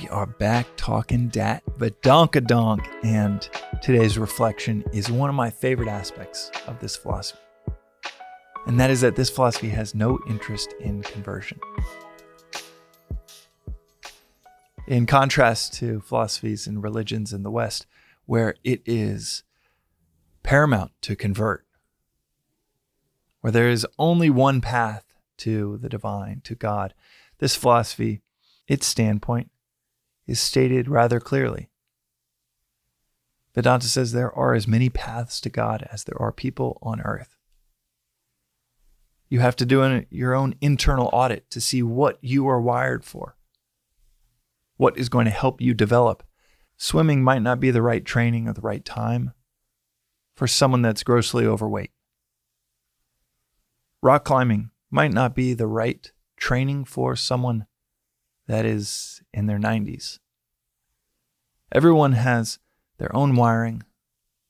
We are back talking dat Vedankadonk, and today's reflection is one of my favorite aspects of this philosophy. And that is that this philosophy has no interest in conversion. In contrast to philosophies and religions in the West, where it is paramount to convert, where there is only one path to the divine, to God, this philosophy, its standpoint, is stated rather clearly. Vedanta says there are as many paths to God as there are people on earth. You have to do your own internal audit to see what you are wired for, what is going to help you develop. Swimming might not be the right training or the right time for someone that's grossly overweight. Rock climbing might not be the right training for someone that is in their 90s. Everyone has their own wiring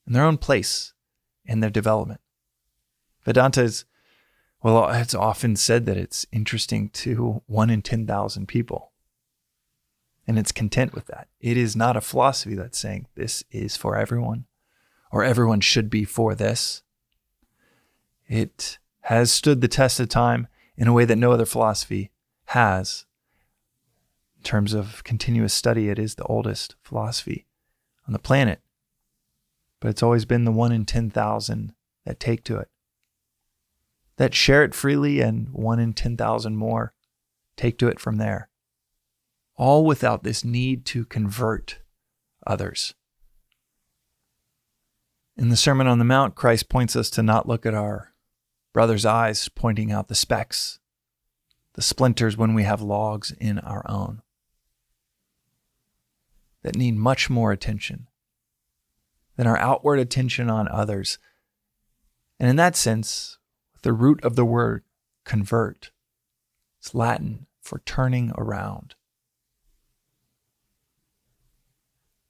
and their own place in their development. Vedanta is, well, it's often said that it's interesting to 1 in 10,000 people. And it's content with that. It is not a philosophy that's saying this is for everyone or everyone should be for this. It has stood the test of time in a way that no other philosophy has. In terms of continuous study, it is the oldest philosophy on the planet. But it's always been the 1 in 10,000 that take to it, that share it freely, and 1 in 10,000 more take to it from there. All without this need to convert others. In the Sermon on the Mount, Christ points us to not look at our brother's eyes, pointing out the specks, the splinters when we have logs in our own that need much more attention than our outward attention on others. And in that sense, the root of the word convert, it's Latin for turning around.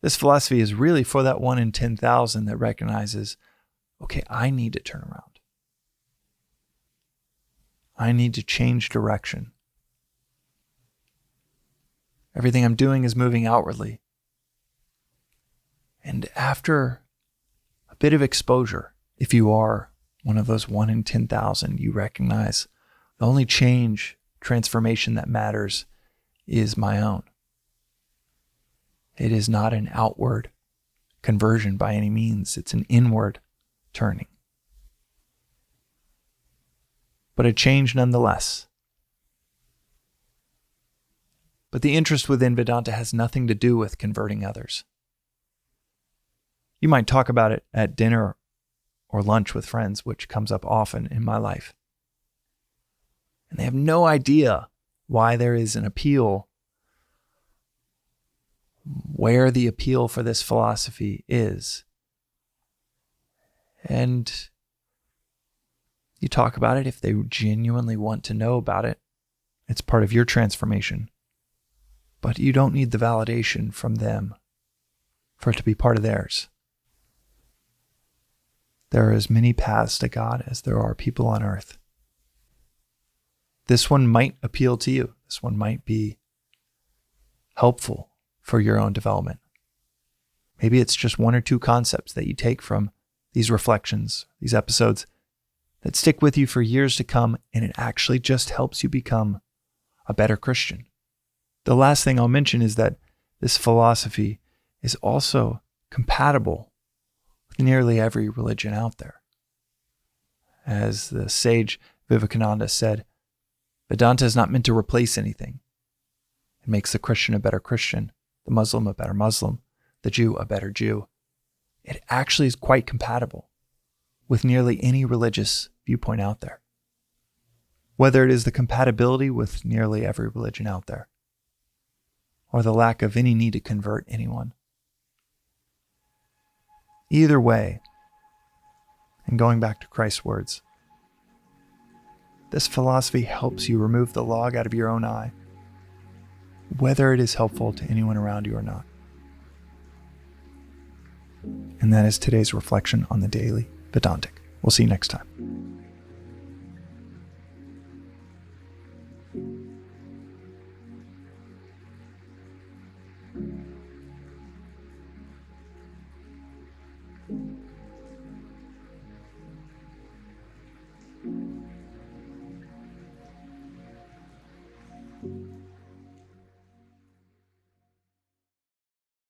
This philosophy is really for that 1 in 10,000 that recognizes, okay, I need to turn around. I need to change direction. Everything I'm doing is moving outwardly. And after a bit of exposure, if you are one of those 1 in 10,000, you recognize the only transformation that matters is my own. It is not an outward conversion by any means. It's an inward turning. But a change nonetheless. But the interest within Vedanta has nothing to do with converting others. You might talk about it at dinner or lunch with friends, which comes up often in my life. And they have no idea why there is an appeal, where the appeal for this philosophy is. And you talk about it if they genuinely want to know about it. It's part of your transformation. But you don't need the validation from them for it to be part of theirs. There are as many paths to God as there are people on earth. This one might appeal to you. This one might be helpful for your own development. Maybe it's just 1 or 2 concepts that you take from these reflections, these episodes, that stick with you for years to come, and it actually just helps you become a better Christian. The last thing I'll mention is that this philosophy is also compatible with nearly every religion out there. As the sage Vivekananda said, Vedanta is not meant to replace anything. It makes the Christian a better Christian, the Muslim a better Muslim, the Jew a better Jew. It actually is quite compatible with nearly any religious viewpoint out there. Whether it is the compatibility with nearly every religion out there, or the lack of any need to convert anyone. Either way, and going back to Christ's words, this philosophy helps you remove the log out of your own eye, whether it is helpful to anyone around you or not. And that is today's reflection on the Daily Vedantic. We'll see you next time.